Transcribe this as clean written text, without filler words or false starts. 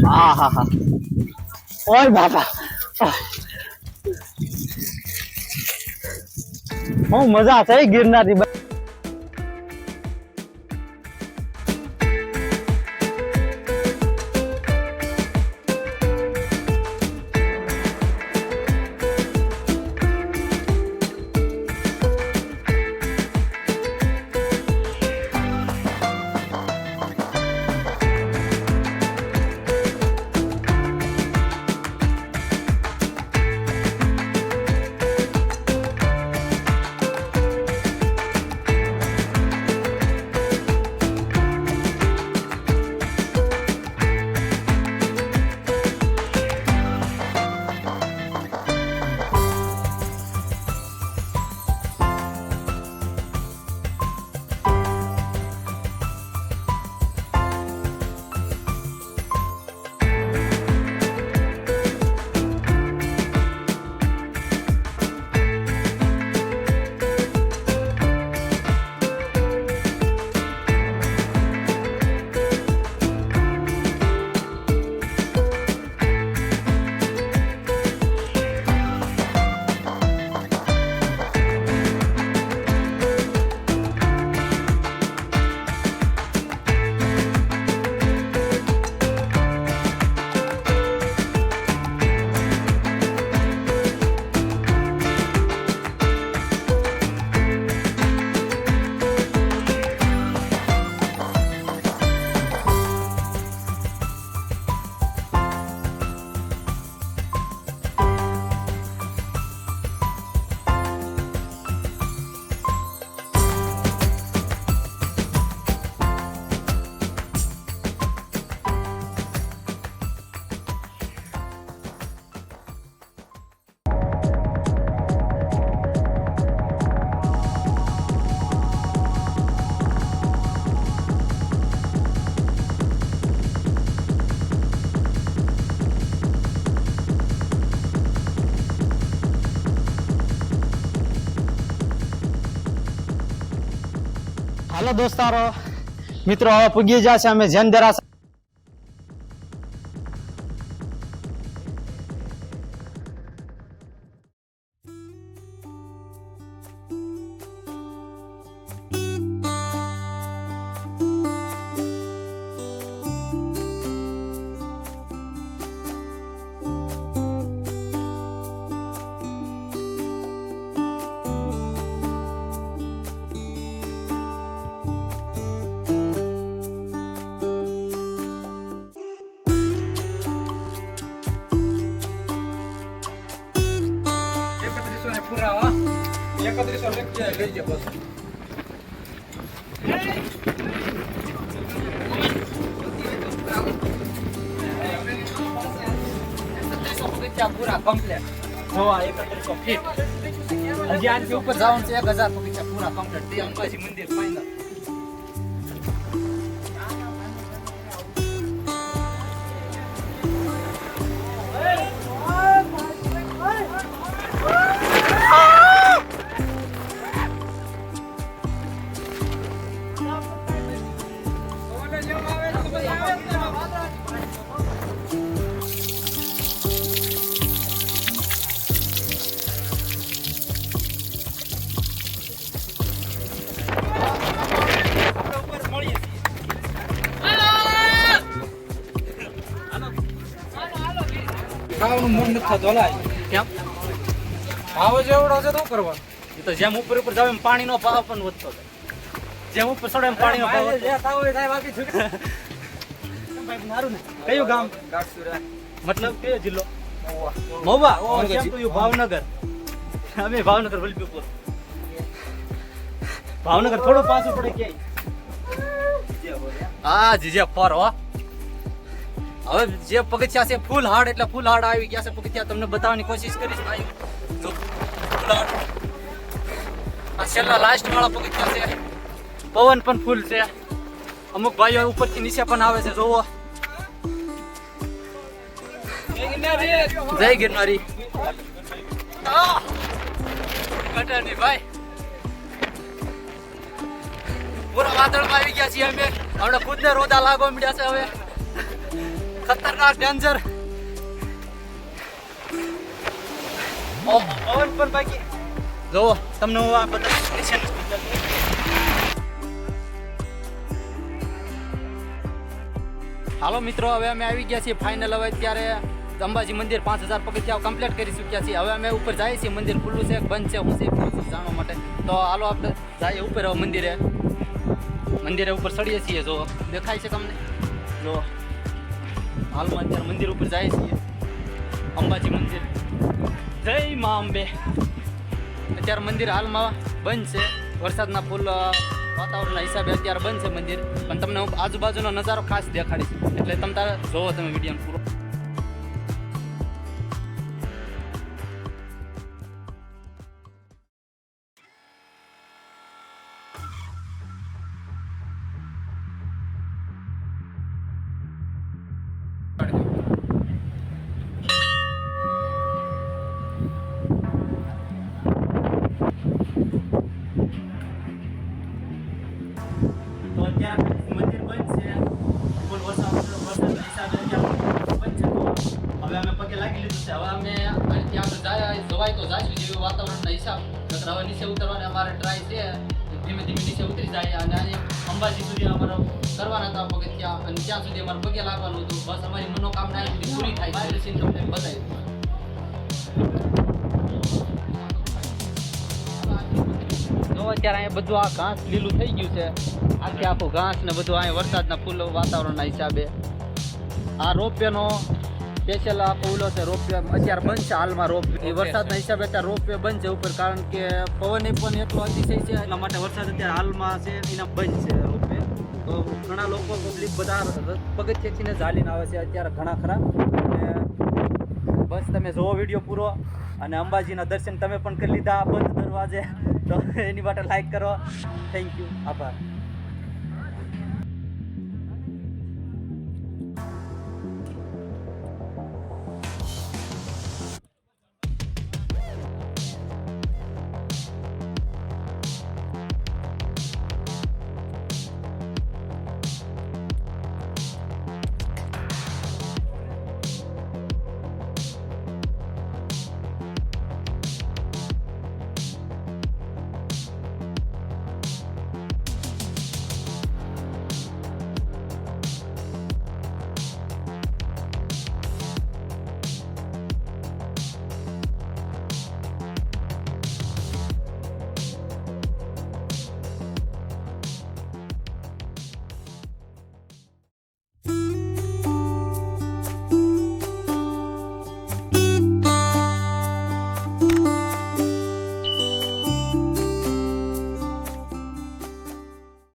આહા ઓય બાપા હું મજા છે ગિરનારની હાલો દોસ્તારો મિત્રો હવે પૂગી જશે અમે જૈન દેરાસર પૂરા કમ્પ્લીટ જોવા 3100 ફીટ હજી આનથી ઉપર જવાનું છે 1000 પગથિયા પૂરા કમ્પ્લીટ તે અંબાજી મંદિર ફાઇનલ ખાવાનું મન નથી થતું લાય કેમ ભાવ જેવડો છે તો કરવા એ તો જેમ ઉપર ઉપર જાવ એમ પાણીનો ભાવ પણ વધતો જાય જેમ ઉપર ચડે એમ પાણીનો ભાવ જે થાવ એ થાય બાકી છૂટ ભાઈ મારું ને કયું ગામ કાટસુરા મતલબ કયો જિલ્લો મહુવા કેમ તો ભાવનગર અમે ભાવનગર વલભીપુર ભાવનગર થોડું પાછું પડે ક્યાંય હા જીજે પર હો હવે જે પગથિયા છે ફૂલ હાર્ડ એટલે ફૂલ હાર્ડ આવી ગયા છે પગથિયા તમને બતાવવાની કોશિશ કરીશ ભાઈ જો ફૂલ હાર્ડ આ છેલ્લા લાસ્ટ વાળા પગથિયા છે પવન પણ ફૂલ છે અમુક ભાઈઓ ઉપરથી નીચે પણ આવે છે જોવો જય ગિરનારી કટરની ભાઈ પૂરા વાદળમાં આવી ગયા છીએ અમે. હમણાં ખુદને રોદા લાગવા મળ્યા છે હવે. ખતરનાક ડેન્જર. પવન પણ બાકી જો તમને હું આ બધા હાલો મિત્રો, હવે અમે આવી ગયા છીએ ફાઇનલ. હવે અત્યારે અંબાજી મંદિર 5000 પગથિયા કમ્પ્લીટ કરી ચૂક્યા છીએ. હવે અમે ઉપર જઈએ છીએ. મંદિર ખુલ્લું છે બંધ છે હું છે જાણવા માટે. તો હાલો આપણે જઈએ ઉપર. મંદિરે ઉપર ચડીએ છીએ. જો દેખાય છે તમને? જો હાલમાં અત્યારે મંદિર ઉપર જઈએ છીએ. અંબાજી મંદિર. જય મા અંબે. અત્યારે મંદિર હાલમાં બંધ છે. વરસાદના ફૂલ વાતાવરણના હિસાબે અત્યારે બંધ છે મંદિર. પણ તમને હું આજુબાજુનો નજારો ખાસ દેખાડીશ, એટલે તમે તારે જોવો તમે વિડીયો પૂરો. તો અત્યારે મંદિર બંધ છે. ફૂલ વરસાદના હિસાબે અત્યારે બંધ છે. તો હવે અમે પગે લાગી લીધું છે. હવે અમે અહીંથી આગળ જવાય તો જાશું જેવું વાતાવરણના હિસાબ. નકર હવે નીચે ઉતરવાની અમારે ટ્રાય છે. ધીમે ધીમે નીચે ઉતરી જાય અને અહીં અંબાજી સુધી અમારો કરવાના હતા પગથિયા, અને ત્યાં સુધી અમારે પગે લાગવાનું હતું. બસ અમારી મનોકામના અહીં સુધી પૂરી થાય. બહાર સીન તમને બતાવી. જો અત્યારે અહીંયા બધું આ ઘાસ લીલું થઈ ગયું છે. આખે આખું ઘાસ ને બધું અહીંયા વરસાદના ફૂલો વાતાવરણના હિસાબે. આ રોપવેનો સ્પેશિયલ આ ફૂલો છે. રોપવે અત્યારે બંધ છે હાલમાં. રોપવે વરસાદના હિસાબે અત્યારે રોપવે બંધ છે ઉપર, કારણ કે પવન પણ એટલો અતિશય છે એટલા માટે વરસાદ અત્યારે હાલમાં છે એના બંધ છે રોપવે. તો ઘણા લોકો પબ્લિક બધા પગથિયેથી ઝાલીને આવે છે અત્યારે ઘણા ખરા. અને બસ તમે જોવો વિડીયો પૂરો. અને અંબાજીના દર્શન તમે પણ કરી લીધા બંધ દરવાજે, તો એની માટે લાઈક કરો. થેન્ક યુ, આભાર.